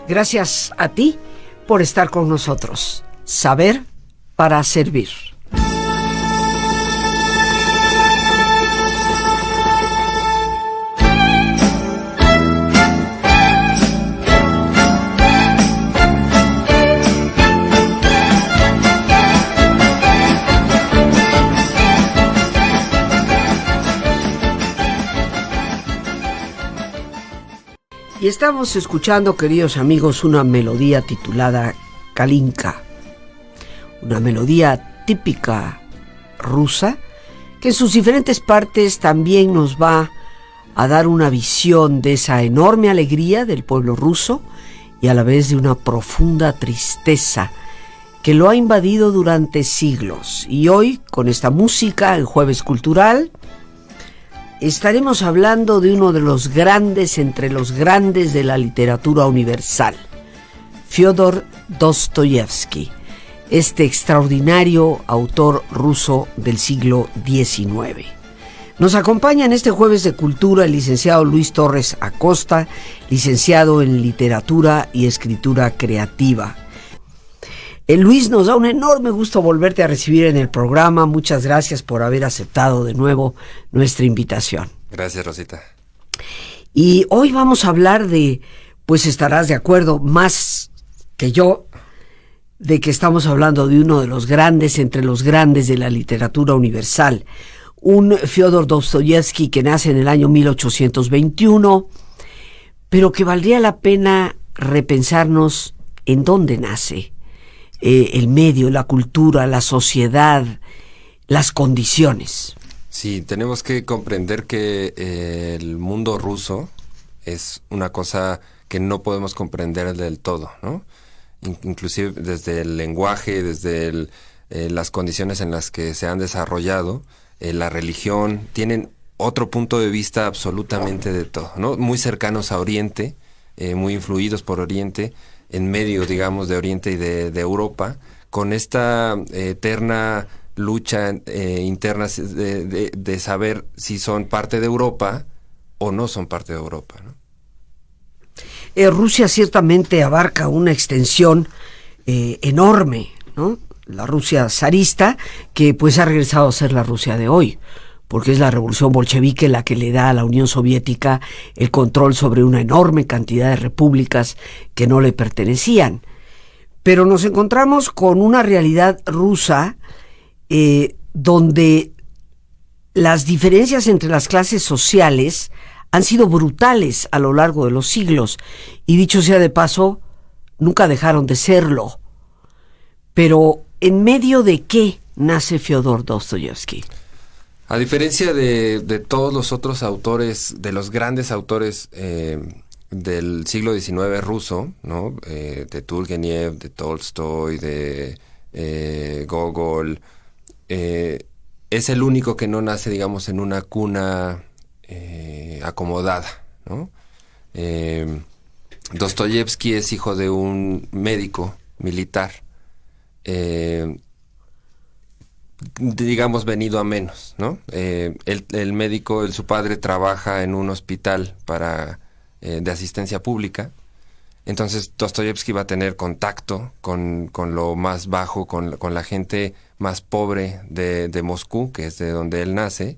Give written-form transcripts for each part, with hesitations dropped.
Gracias a ti por estar con nosotros. Saber para servir. Y estamos escuchando, queridos amigos, una melodía titulada Kalinka, una melodía típica rusa que en sus diferentes partes también nos va a dar una visión de esa enorme alegría del pueblo ruso y a la vez de una profunda tristeza que lo ha invadido durante siglos. Y hoy, con esta música, en Jueves Cultural, estaremos hablando de uno de los grandes entre los grandes de la literatura universal, Fyodor Dostoyevsky, este extraordinario autor ruso del siglo XIX. Nos acompaña en este Jueves de Cultura el licenciado Luis Torres Acosta, licenciado en Literatura y Escritura Creativa. Luis, nos da un enorme gusto volverte a recibir en el programa. Muchas gracias por haber aceptado de nuevo nuestra invitación. Gracias, Rosita. Y hoy vamos a hablar de, pues estarás de acuerdo más que yo, de que estamos hablando de uno de los grandes entre los grandes de la literatura universal. Un Fyodor Dostoyevsky que nace en el año 1821, pero que valdría la pena repensarnos en dónde nace. El medio, la cultura, la sociedad, las condiciones. Sí, tenemos que comprender que el mundo ruso es una cosa que no podemos comprender del todo, ¿no? Inclusive desde el lenguaje, desde las condiciones en las que se han desarrollado, la religión, tienen otro punto de vista absolutamente de todo, ¿no? Muy cercanos a Oriente, muy influidos por Oriente, en medio, digamos, de Oriente y de Europa, con esta eterna lucha interna de saber si son parte de Europa o no son parte de Europa, ¿no? Rusia ciertamente abarca una extensión enorme, ¿no? La Rusia zarista, que pues ha regresado a ser la Rusia de hoy, porque es la revolución bolchevique la que le da a la Unión Soviética el control sobre una enorme cantidad de repúblicas que no le pertenecían. Pero nos encontramos con una realidad rusa donde las diferencias entre las clases sociales han sido brutales a lo largo de los siglos, y dicho sea de paso, nunca dejaron de serlo. Pero, ¿en medio de qué nace Fyodor Dostoyevsky? A diferencia de todos los otros autores, de los grandes autores del siglo XIX ruso, ¿no? De Turgenev, de Tolstoy, de Gogol, es el único que no nace, digamos, en una cuna acomodada, ¿no? Dostoyevsky es hijo de un médico militar, digamos, venido a menos, ¿no? El médico, su padre trabaja en un hospital de asistencia pública. Entonces Dostoyevsky va a tener contacto con lo más bajo, con la gente más pobre de Moscú, que es de donde él nace.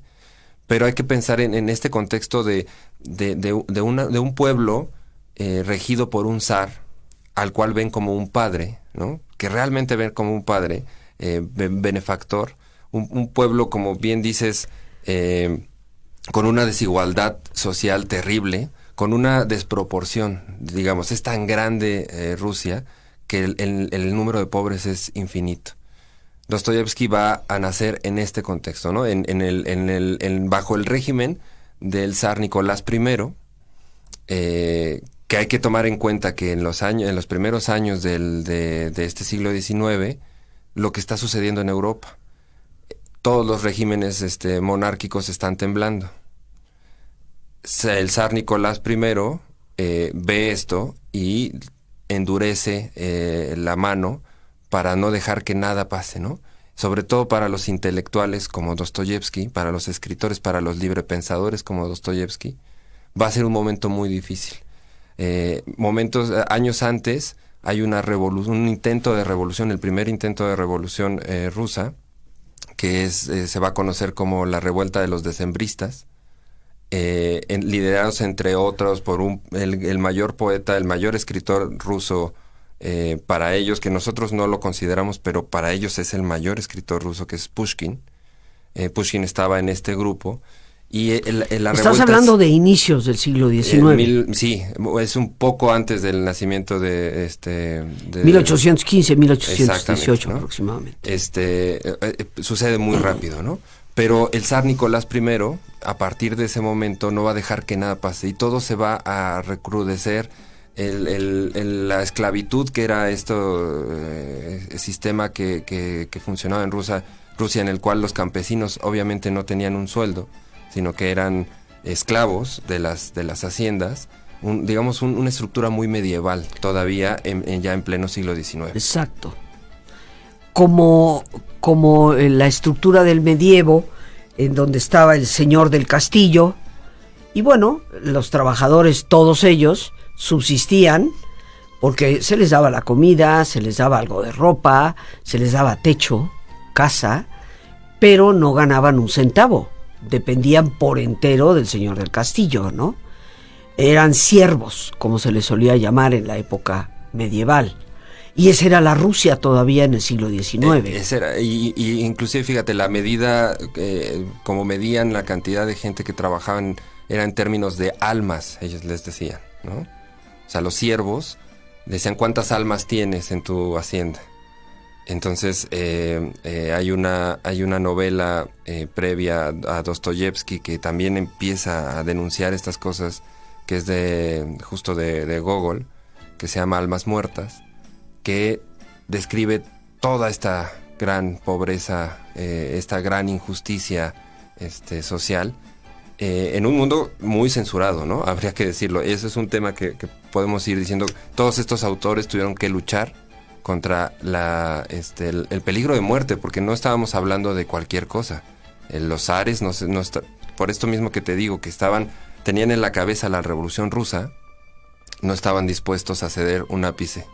Pero hay que pensar en este contexto de un pueblo regido por un zar, al cual ven como un padre, ¿no? Que realmente ven como un padre, benefactor, un pueblo, como bien dices, con una desigualdad social terrible, con una desproporción, digamos. Es tan grande Rusia que el número de pobres es infinito. Dostoyevsky va a nacer en este contexto, ¿no? Bajo el régimen del zar Nicolás I, que hay que tomar en cuenta que en los primeros años de este siglo XIX, lo que está sucediendo en Europa, todos los regímenes monárquicos están temblando. El zar Nicolás I ve esto y endurece la mano para no dejar que nada pase, ¿no? Sobre todo para los intelectuales como Dostoyevsky, para los escritores, para los librepensadores como Dostoyevsky, va a ser un momento muy difícil. Años antes hay una revolución, un intento de revolución, el primer intento de revolución rusa, que se va a conocer como la revuelta de los decembristas, liderados entre otros por el mayor poeta, el mayor escritor ruso, para ellos, que nosotros no lo consideramos, pero para ellos es el mayor escritor ruso, que es Pushkin. Pushkin estaba en este grupo. Y la Estás hablando de inicios del siglo XIX. Sí, es un poco antes del nacimiento de 1815, 1818 ¿no? aproximadamente. Sucede muy rápido, ¿no? Pero el zar Nicolás I, a partir de ese momento, no va a dejar que nada pase y todo se va a recrudecer. La esclavitud, que era sistema que funcionaba en Rusia, en el cual los campesinos obviamente no tenían un sueldo, sino que eran esclavos de las haciendas, digamos una estructura muy medieval todavía ya en pleno siglo XIX. Exacto. Como la estructura del medievo, en donde estaba el señor del castillo, y bueno, los trabajadores, todos ellos, subsistían porque se les daba la comida, se les daba algo de ropa, se les daba techo, casa, pero no ganaban un centavo. Dependían por entero del señor del castillo, ¿no? Eran siervos, como se les solía llamar en la época medieval. Y esa era la Rusia todavía en el siglo XIX. Esa era, y inclusive, fíjate, la medida, como medían la cantidad de gente que trabajaban, era en términos de almas, ellos les decían, ¿no? O sea, los siervos decían, ¿cuántas almas tienes en tu hacienda? Entonces, hay una novela previa a Dostoyevsky que también empieza a denunciar estas cosas, que es justo de Gogol, que se llama Almas Muertas, que describe toda esta gran pobreza, esta gran injusticia social, en un mundo muy censurado, ¿no? Habría que decirlo. Eso es un tema que podemos ir diciendo. Todos estos autores tuvieron que luchar contra el peligro de muerte, porque no estábamos hablando de cualquier cosa. Los zares, por esto mismo que te digo, que tenían en la cabeza la Revolución Rusa, no estaban dispuestos a ceder un ápice.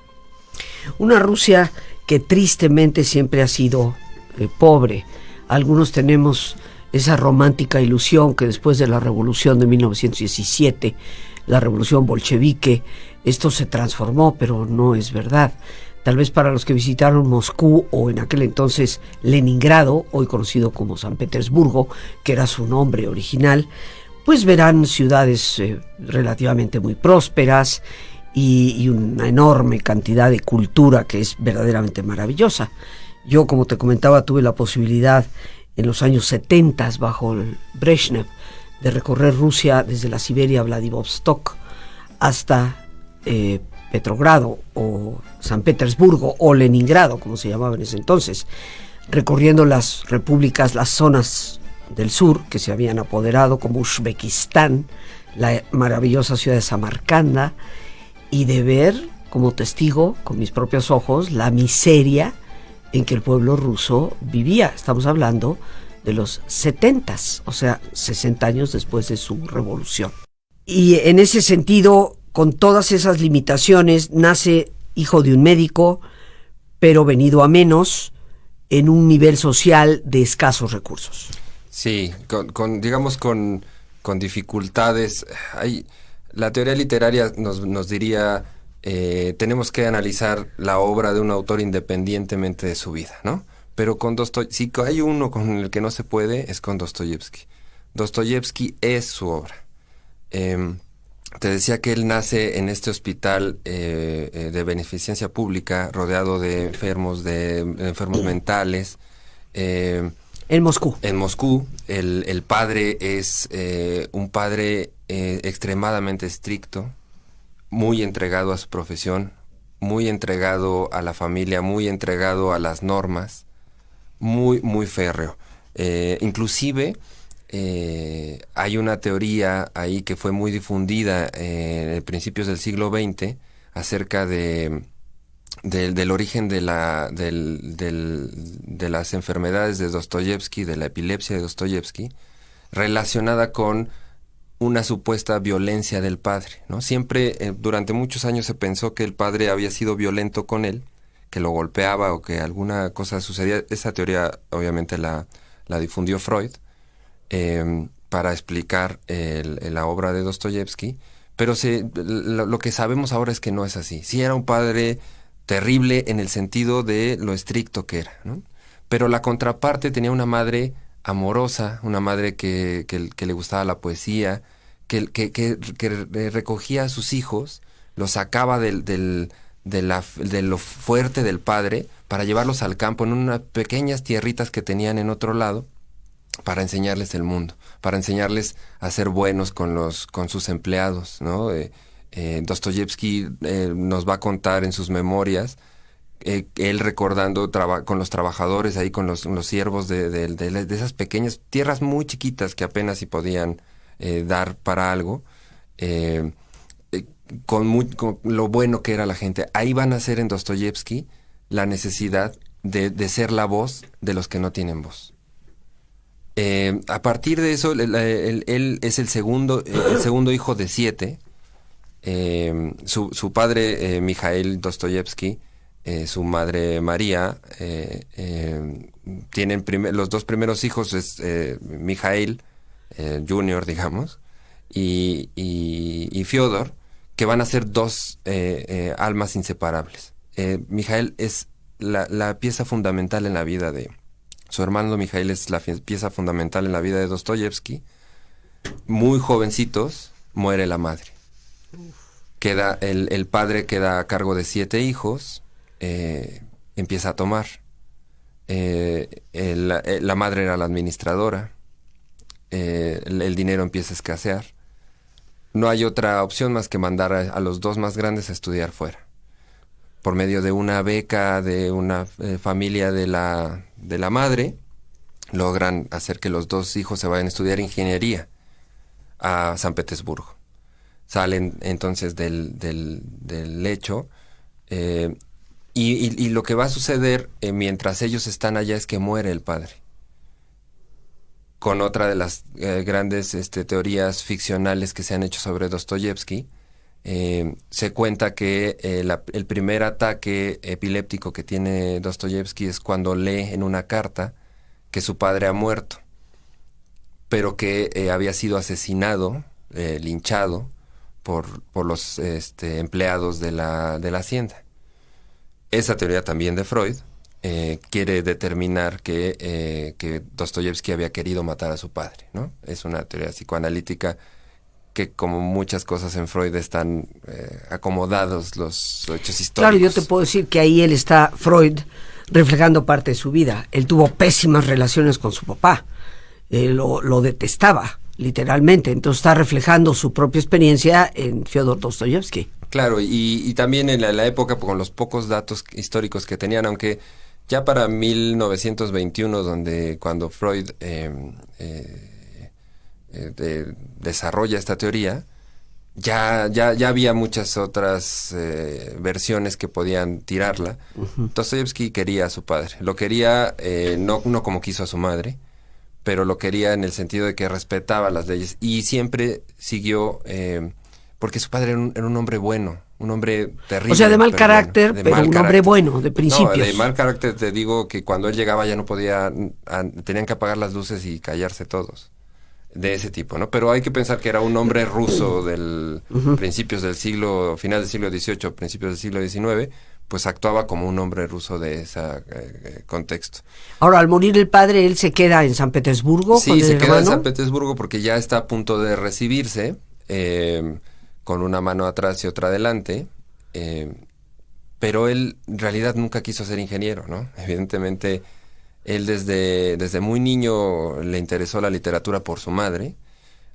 Una Rusia que tristemente siempre ha sido pobre. Algunos tenemos esa romántica ilusión que después de la Revolución de 1917, la Revolución bolchevique, esto se transformó, pero no es verdad. Tal vez para los que visitaron Moscú o en aquel entonces Leningrado, hoy conocido como San Petersburgo, que era su nombre original, pues verán ciudades relativamente muy prósperas y una enorme cantidad de cultura que es verdaderamente maravillosa. Yo, como te comentaba, tuve la posibilidad en los años 70, bajo el Brezhnev, de recorrer Rusia desde la Siberia, Vladivostok, hasta Petrogrado o San Petersburgo o Leningrado, como se llamaba en ese entonces, recorriendo las repúblicas, las zonas del sur que se habían apoderado, como Uzbekistán, la maravillosa ciudad de Samarcanda, y de ver como testigo con mis propios ojos la miseria en que el pueblo ruso vivía. Estamos hablando de los 70s, o sea, 60 años después de su revolución. Y en ese sentido, con todas esas limitaciones, nace hijo de un médico, pero venido a menos, en un nivel social de escasos recursos. Sí, digamos con dificultades. La teoría literaria nos diría, tenemos que analizar la obra de un autor independientemente de su vida, ¿no? Pero si hay uno con el que no se puede, es con Dostoyevsky. Dostoyevsky es su obra. Te decía que él nace en este hospital de beneficencia pública, rodeado de enfermos mentales. En Moscú. En Moscú, el padre es un padre extremadamente estricto, muy entregado a su profesión, muy entregado a la familia, muy entregado a las normas, muy, muy férreo. Inclusive hay una teoría ahí que fue muy difundida en principios del siglo XX acerca del origen de las enfermedades de Dostoyevsky, de la epilepsia de Dostoyevsky, relacionada con una supuesta violencia del padre, ¿no? Siempre, durante muchos años se pensó que el padre había sido violento con él, que lo golpeaba o que alguna cosa sucedía. Esa teoría obviamente la difundió Freud para explicar la obra de Dostoyevsky, pero lo que sabemos ahora es que no es así. Sí era un padre terrible en el sentido de lo estricto que era, ¿no? Pero la contraparte tenía una madre amorosa, una madre que le gustaba la poesía, que recogía a sus hijos, los sacaba de lo fuerte del padre para llevarlos al campo en unas pequeñas tierritas que tenían en otro lado, para enseñarles el mundo, para enseñarles a ser buenos con sus empleados, ¿no? Dostoyevsky nos va a contar en sus memorias, él recordando con los trabajadores ahí, con los siervos de esas pequeñas tierras muy chiquitas que apenas si podían dar para algo, con lo bueno que era la gente. Ahí van a ser en Dostoyevsky la necesidad de ser la voz de los que no tienen voz. A partir de eso, él es el segundo hijo de 7. Su padre, Mikhail Dostoyevsky, su madre María, tienen los dos primeros hijos, es Mikhail Junior, digamos, y Fyodor, que van a ser dos almas inseparables. Mikhail es la pieza fundamental en la vida de... Su hermano Mikhail es la pieza fundamental en la vida de Dostoyevsky. Muy jovencitos, muere la madre. El padre queda a cargo de 7 hijos, empieza a tomar. La madre era la administradora. El dinero empieza a escasear. No hay otra opción más que mandar a los dos más grandes a estudiar fuera. Por medio de una beca de una familia de la madre, logran hacer que los dos hijos se vayan a estudiar ingeniería a San Petersburgo. Salen entonces del lecho, y lo que va a suceder mientras ellos están allá es que muere el padre. Con otra de las grandes teorías ficcionales que se han hecho sobre Dostoyevsky, se cuenta que el primer ataque epiléptico que tiene Dostoyevsky es cuando lee en una carta que su padre ha muerto, pero que había sido asesinado, linchado por los empleados de la hacienda. Esa teoría también de Freud quiere determinar que Dostoyevsky había querido matar a su padre, ¿no? Es una teoría psicoanalítica que, como muchas cosas en Freud, están acomodados los hechos históricos. Claro, yo te puedo decir que ahí Freud, reflejando parte de su vida. Él tuvo pésimas relaciones con su papá, lo detestaba, literalmente. Entonces está reflejando su propia experiencia en Fyodor Dostoyevsky. Claro, y también en la época, con los pocos datos históricos que tenían, aunque ya para 1921, cuando Freud desarrolla esta teoría, ya había muchas otras versiones que podían tirarla. Uh-huh. Dostoyevsky quería a su padre, lo quería no como quiso a su madre, pero lo quería en el sentido de que respetaba las leyes y siempre siguió, porque su padre era un hombre bueno, un hombre terrible. O sea, de mal carácter, bueno, pero un hombre bueno, de principios. No, de mal carácter, te digo que cuando él llegaba ya no podía, tenían que apagar las luces y callarse todos. De ese tipo, ¿no? Pero hay que pensar que era un hombre ruso del uh-huh. Principios del siglo, final del siglo XVIII, principios del siglo XIX, pues actuaba como un hombre ruso de ese contexto. Ahora, al morir el padre, él se queda en San Petersburgo. Sí, se queda en San Petersburgo porque ya está a punto de recibirse, con una mano atrás y otra adelante, pero él en realidad nunca quiso ser ingeniero, ¿no? Evidentemente, él desde muy niño le interesó la literatura por su madre,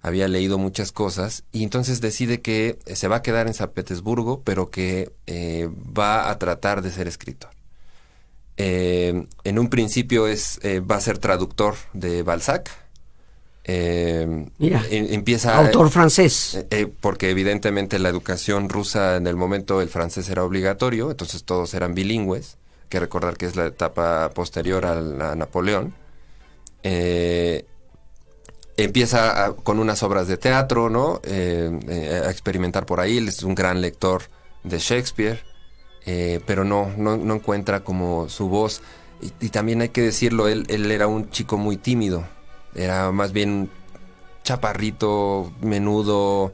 había leído muchas cosas y entonces decide que se va a quedar en San Petersburgo, pero que va a tratar de ser escritor. En un principio va a ser traductor de Balzac. Mira, empieza autor francés. Porque evidentemente la educación rusa en el momento el francés era obligatorio, entonces todos eran bilingües. Que recordar que es la etapa posterior a Napoleón. Con unas obras de teatro, ¿no? A experimentar por ahí. Él es un gran lector de Shakespeare, pero no encuentra como su voz. Y también hay que decirlo, él era un chico muy tímido. Era más bien chaparrito, menudo.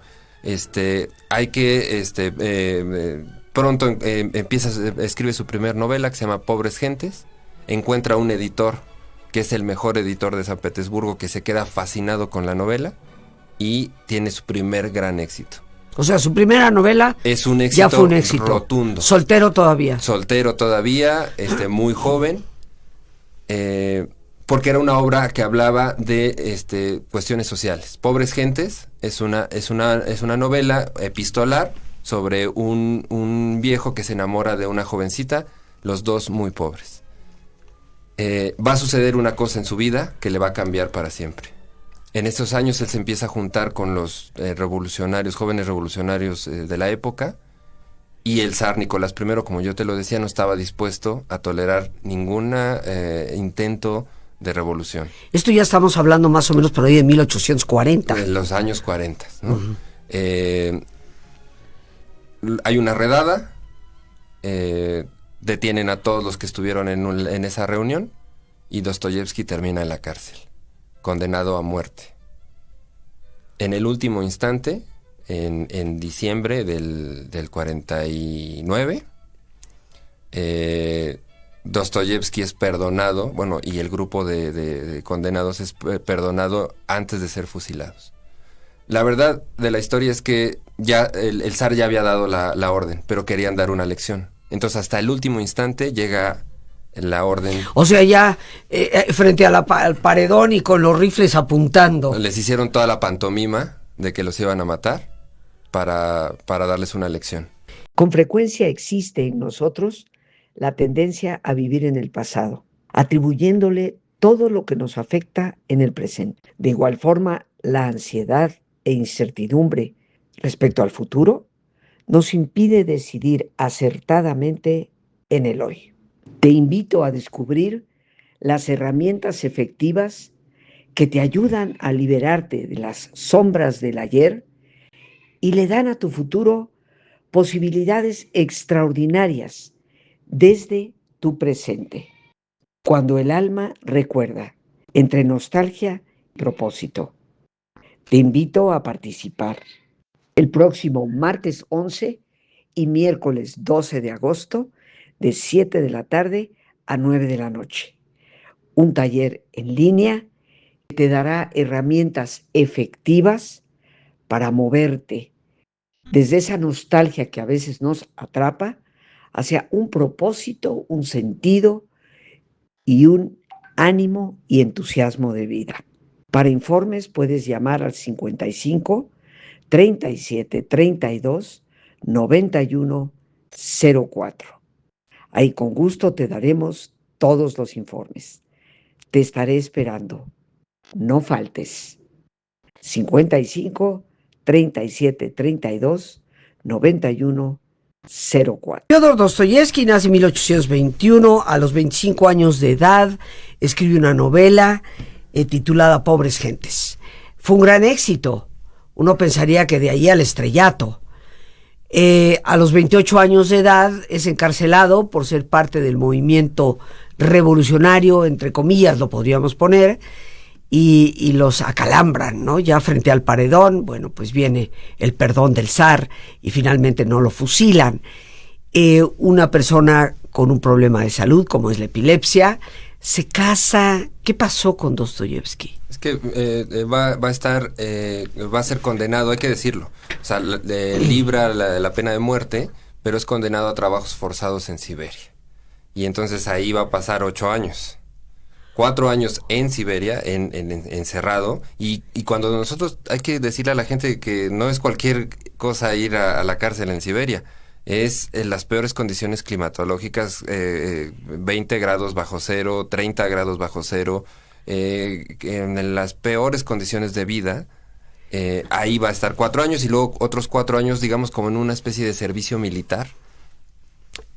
Pronto escribe su primer novela, que se llama Pobres Gentes. Encuentra un editor que es el mejor editor de San Petersburgo, que se queda fascinado con la novela y tiene su primer gran éxito. O sea, su primera novela es un éxito, ya fue un éxito rotundo. Soltero todavía, muy joven, porque era una obra que hablaba de cuestiones sociales. Pobres Gentes es una novela epistolar sobre un viejo que se enamora de una jovencita, los dos muy pobres. Va a suceder una cosa en su vida que le va a cambiar para siempre. En estos años él se empieza a juntar con los jóvenes revolucionarios de la época, y el zar Nicolás I, como yo te lo decía, no estaba dispuesto a tolerar ningún intento de revolución. Esto ya estamos hablando más o menos por ahí de 1840. En los años 40, ¿no? Uh-huh. Hay una redada, detienen a todos los que estuvieron en esa reunión, y Dostoyevsky termina en la cárcel, condenado a muerte. En el último instante, en diciembre del 49, Dostoyevsky es perdonado, y el grupo de condenados es perdonado antes de ser fusilados. La verdad de la historia es que ya el zar ya había dado la orden, pero querían dar una lección. Entonces hasta el último instante llega la orden. O sea, ya frente al paredón y con los rifles apuntando. Les hicieron toda la pantomima de que los iban a matar para darles una lección. Con frecuencia existe en nosotros la tendencia a vivir en el pasado, atribuyéndole todo lo que nos afecta en el presente. De igual forma, la ansiedad e incertidumbre respecto al futuro nos impide decidir acertadamente en el hoy. Te invito a descubrir las herramientas efectivas que te ayudan a liberarte de las sombras del ayer y le dan a tu futuro posibilidades extraordinarias desde tu presente. Cuando el alma recuerda, entre nostalgia y propósito. Te invito a participar el próximo martes 11 y miércoles 12 de agosto de 7 de la tarde a 9 de la noche. Un taller en línea que te dará herramientas efectivas para moverte desde esa nostalgia que a veces nos atrapa hacia un propósito, un sentido y un ánimo y entusiasmo de vida. Para informes puedes llamar al 55 37 32 91 04. Ahí con gusto te daremos todos los informes. Te estaré esperando. No faltes. 55 37 32 91 04. Fyodor Dostoyevsky nace en 1821. A los 25 años de edad escribe una novela titulada Pobres Gentes. Fue un gran éxito. Uno pensaría que de ahí al estrellato. A los 28 años de edad es encarcelado por ser parte del movimiento revolucionario, entre comillas lo podríamos poner, y los acalambran, ¿no? Ya frente al paredón, bueno, pues viene el perdón del zar y finalmente no lo fusilan. Una persona con un problema de salud, como es la epilepsia, se casa. ¿Qué pasó con Dostoyevsky? Es que va a ser condenado, hay que decirlo. O sea, libra la pena de muerte, pero es condenado a trabajos forzados en Siberia. Y entonces ahí va a pasar 8 años. 4 años en Siberia, encerrado. Y cuando nosotros, hay que decirle a la gente que no es cualquier cosa ir a la cárcel en Siberia. Es en las peores condiciones climatológicas, 20 grados bajo cero, 30 grados bajo cero, en las peores condiciones de vida. Ahí va a estar 4 años y luego otros 4 años, digamos, como en una especie de servicio militar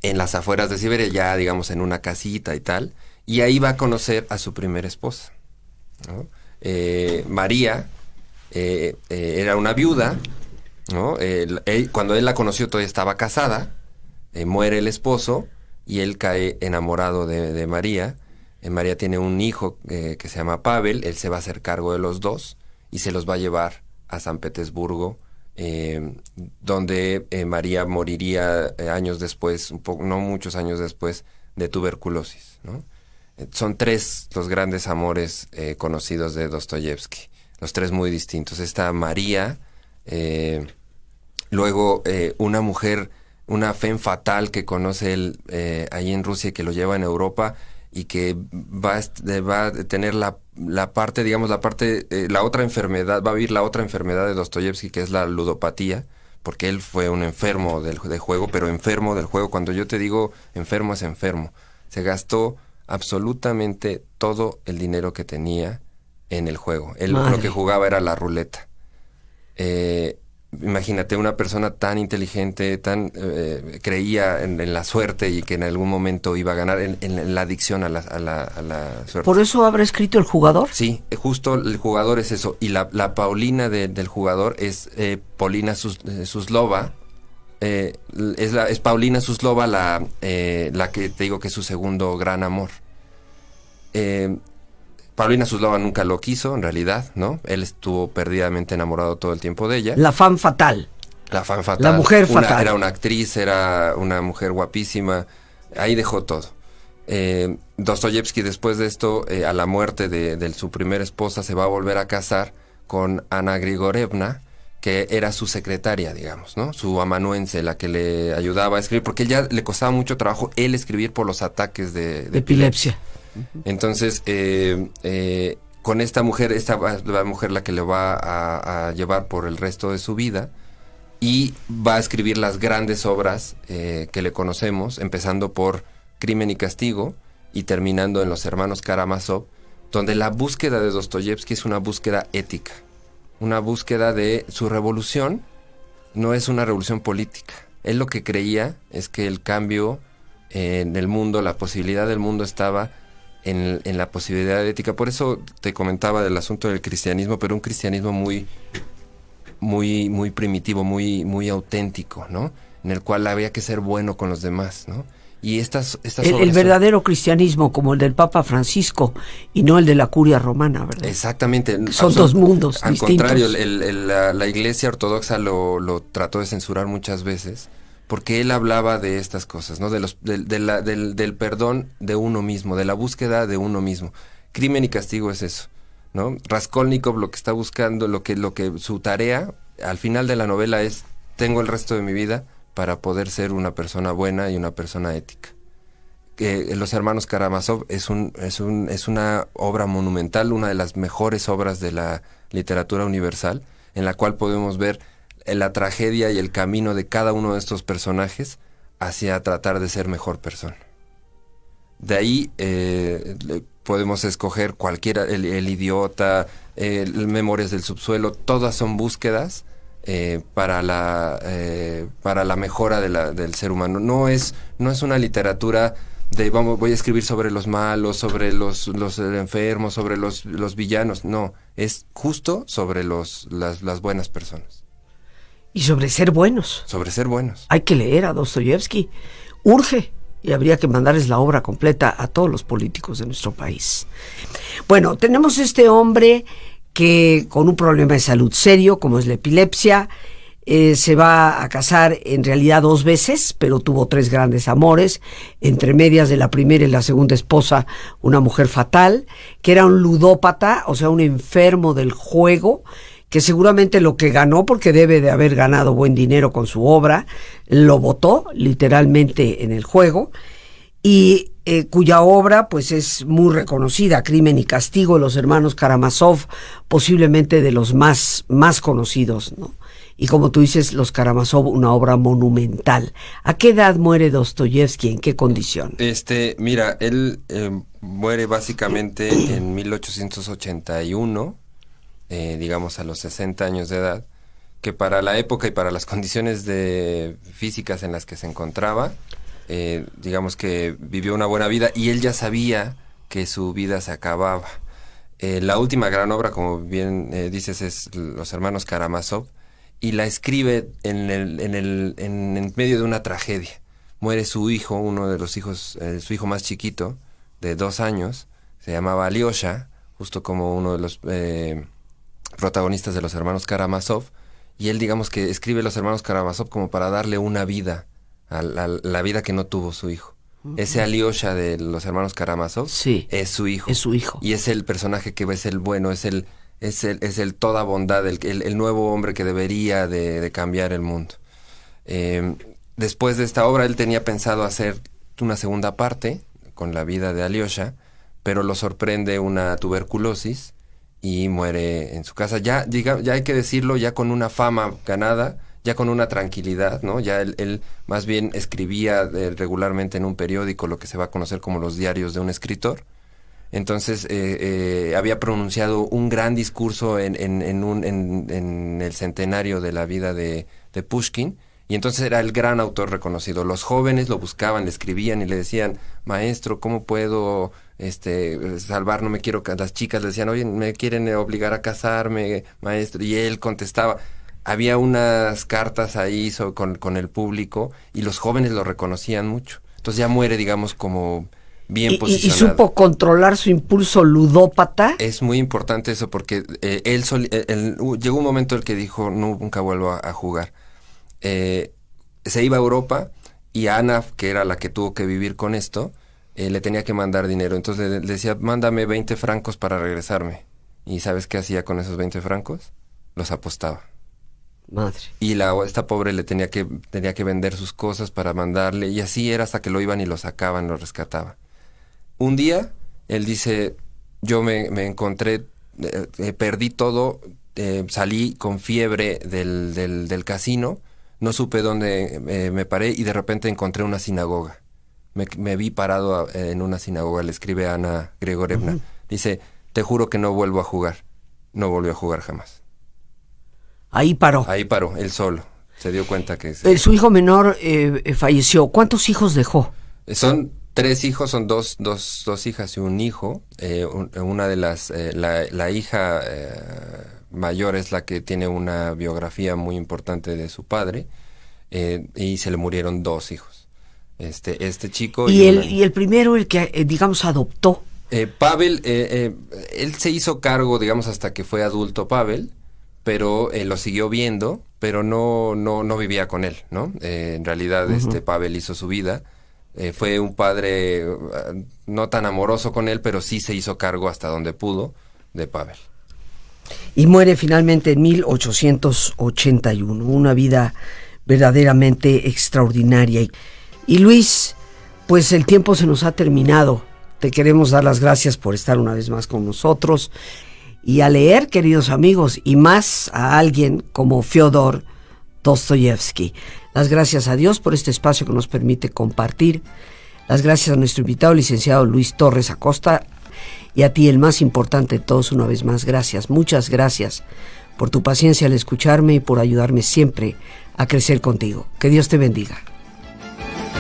en las afueras de Siberia, ya digamos en una casita y tal, y ahí va a conocer a su primera esposa, ¿no? María era una viuda, ¿no? Cuando él la conoció todavía estaba casada, muere el esposo y él cae enamorado de María. María tiene un hijo que se llama Pavel, él se va a hacer cargo de los dos y se los va a llevar a San Petersburgo, donde María moriría años después, no muchos años después, de tuberculosis, ¿no? Son tres los grandes amores conocidos de Dostoyevsky, los tres muy distintos. Esta María, luego una mujer, una femme fatale que conoce él ahí en Rusia y que lo lleva en Europa y que va a tener la parte, digamos, la otra enfermedad, va a vivir la otra enfermedad de Dostoyevsky, que es la ludopatía, porque él fue un enfermo de juego, pero enfermo del juego. Cuando yo te digo enfermo, es enfermo. Se gastó absolutamente todo el dinero que tenía en el juego. Él lo que jugaba era la ruleta. Imagínate una persona tan inteligente, creía en la suerte y que en algún momento iba a ganar, en la adicción a la suerte. ¿Por eso habrá escrito El Jugador? Sí, justo El Jugador es eso. Y la Paulina del Jugador es Paulina Suslova. Es Paulina Suslova la que te digo que es su segundo gran amor. Paulina Suslova nunca lo quiso, en realidad, ¿no? Él estuvo perdidamente enamorado todo el tiempo de ella. La femme fatale. La femme fatale. La mujer fatal. Era una actriz, era una mujer guapísima. Ahí dejó todo. Dostoyevsky, después de esto, a la muerte de su primera esposa, se va a volver a casar con Ana Grigorievna, que era su secretaria, digamos, ¿no? Su amanuense, la que le ayudaba a escribir, porque ya le costaba mucho trabajo él escribir por los ataques de epilepsia. Entonces, con esta mujer, la mujer la que le va a llevar por el resto de su vida, y va a escribir las grandes obras que le conocemos, empezando por Crimen y Castigo y terminando en Los Hermanos Karamazov, donde la búsqueda de Dostoyevsky es una búsqueda ética, una búsqueda de su revolución. No es una revolución política. Él lo que creía es que el cambio en el mundo, la posibilidad del mundo estaba en la posibilidad ética. Por eso te comentaba del asunto del cristianismo, pero un cristianismo muy primitivo, muy auténtico, ¿no? En el cual había que ser bueno con los demás, ¿no? Y el verdadero cristianismo, como el del Papa Francisco y no el de la curia romana, ¿verdad? Exactamente. Son dos mundos al distintos. Al contrario, la Iglesia Ortodoxa lo trató de censurar muchas veces, porque él hablaba de estas cosas, ¿no? Del perdón de uno mismo, de la búsqueda de uno mismo. Crimen y Castigo es eso, ¿no? Raskolnikov lo que está buscando, lo que su tarea al final de la novela es: tengo el resto de mi vida para poder ser una persona buena y una persona ética. Los Hermanos Karamazov es una obra monumental, una de las mejores obras de la literatura universal, en la cual podemos ver la tragedia y el camino de cada uno de estos personajes hacia tratar de ser mejor persona. De ahí podemos escoger cualquiera, el Idiota, Memorias del Subsuelo, todas son búsquedas para la mejora del ser humano. No es una literatura de voy a escribir sobre los malos, sobre los enfermos, sobre los villanos. No, es justo sobre las buenas personas. Y sobre ser buenos. Sobre ser buenos. Hay que leer a Dostoyevsky. Urge. Y habría que mandarles la obra completa a todos los políticos de nuestro país. Bueno, tenemos este hombre que con un problema de salud serio, como es la epilepsia, se va a casar en realidad 2 veces, pero tuvo 3 grandes amores, entre medias de la primera y la segunda esposa, una mujer fatal, que era un ludópata, o sea, un enfermo del juego, que seguramente lo que ganó, porque debe de haber ganado buen dinero con su obra, lo botó literalmente en el juego, y cuya obra pues es muy reconocida, Crimen y Castigo, Los Hermanos Karamazov, posiblemente de los más conocidos, ¿no? Y como tú dices, Los Karamazov, una obra monumental. ¿A qué edad muere Dostoyevsky? ¿En qué condición? Mira, él muere básicamente en 1881, digamos a los 60 años de edad, que para la época y para las condiciones físicas en las que se encontraba, digamos que vivió una buena vida, y él ya sabía que su vida se acababa. La última gran obra, como bien dices, es Los hermanos Karamazov, y la escribe en medio de una tragedia. Muere su hijo, uno de los hijos, su hijo más chiquito, de 2 años, se llamaba Alyosha, justo como uno de los protagonistas de Los hermanos Karamazov, y él, digamos que escribe Los hermanos Karamazov como para darle una vida a la vida que no tuvo su hijo. Ese Alyosha de Los hermanos Karamazov es su hijo. Es su hijo. Y es el personaje que es el bueno, es el toda bondad, el nuevo hombre que debería de cambiar el mundo. Después de esta obra, él tenía pensado hacer una segunda parte con la vida de Alyosha, pero lo sorprende una tuberculosis y muere en su casa. Ya hay que decirlo, ya con una fama ganada, ya con una tranquilidad, ¿no? Ya él más bien escribía regularmente en un periódico lo que se va a conocer como los diarios de un escritor. Entonces había pronunciado un gran discurso en el centenario de la vida de Pushkin, y entonces era el gran autor reconocido. Los jóvenes lo buscaban, le escribían y le decían: maestro, ¿cómo puedo salvar? No me quiero... Las chicas le decían: oye, me quieren obligar a casarme, maestro. Y él contestaba. Había unas cartas ahí con el público, y los jóvenes lo reconocían mucho. Entonces ya muere, digamos, como bien posicionado. ¿Y supo controlar su impulso ludópata? Es muy importante eso, porque llegó un momento en el que dijo: nunca vuelvo a jugar. Se iba a Europa, y Ana, que era la que tuvo que vivir con esto, le tenía que mandar dinero. Entonces le decía: mándame 20 francos para regresarme. ¿Y sabes qué hacía con esos 20 francos? Los apostaba. Madre. Y esta pobre le tenía que vender sus cosas para mandarle, y así era hasta que lo iban y lo sacaban, lo rescataban. Un día, él dice: yo me encontré, perdí todo, salí con fiebre del casino, no supe dónde me paré, y de repente encontré una sinagoga. Me vi parado en una sinagoga, le escribe a Ana Grigorievna. Dice: te juro que no vuelvo a jugar. No volvió a jugar jamás. Ahí paró. Ahí paró, él solo. Se dio cuenta que... Su hijo menor falleció. ¿Cuántos hijos dejó? Son 3 hijos, son dos hijas y un hijo. Una de las... la hija mayor es la que tiene una biografía muy importante de su padre, y se le murieron 2 hijos. Este chico... ¿Y el primero, el que, digamos, adoptó? Pavel, él se hizo cargo, digamos, hasta que fue adulto Pavel, pero lo siguió viendo, pero no vivía con él, ¿no? En realidad, Pavel hizo su vida. Fue un padre no tan amoroso con él, pero sí se hizo cargo hasta donde pudo de Pavel. Y muere finalmente en 1881, una vida verdaderamente extraordinaria. Y Luis, pues el tiempo se nos ha terminado. Te queremos dar las gracias por estar una vez más con nosotros. Y a leer, queridos amigos, y más a alguien como Fyodor Dostoyevsky. Las gracias a Dios por este espacio que nos permite compartir. Las gracias a nuestro invitado, licenciado Luis Torres Acosta. Y a ti, el más importante de todos, una vez más, gracias. Muchas gracias por tu paciencia al escucharme y por ayudarme siempre a crecer contigo. Que Dios te bendiga.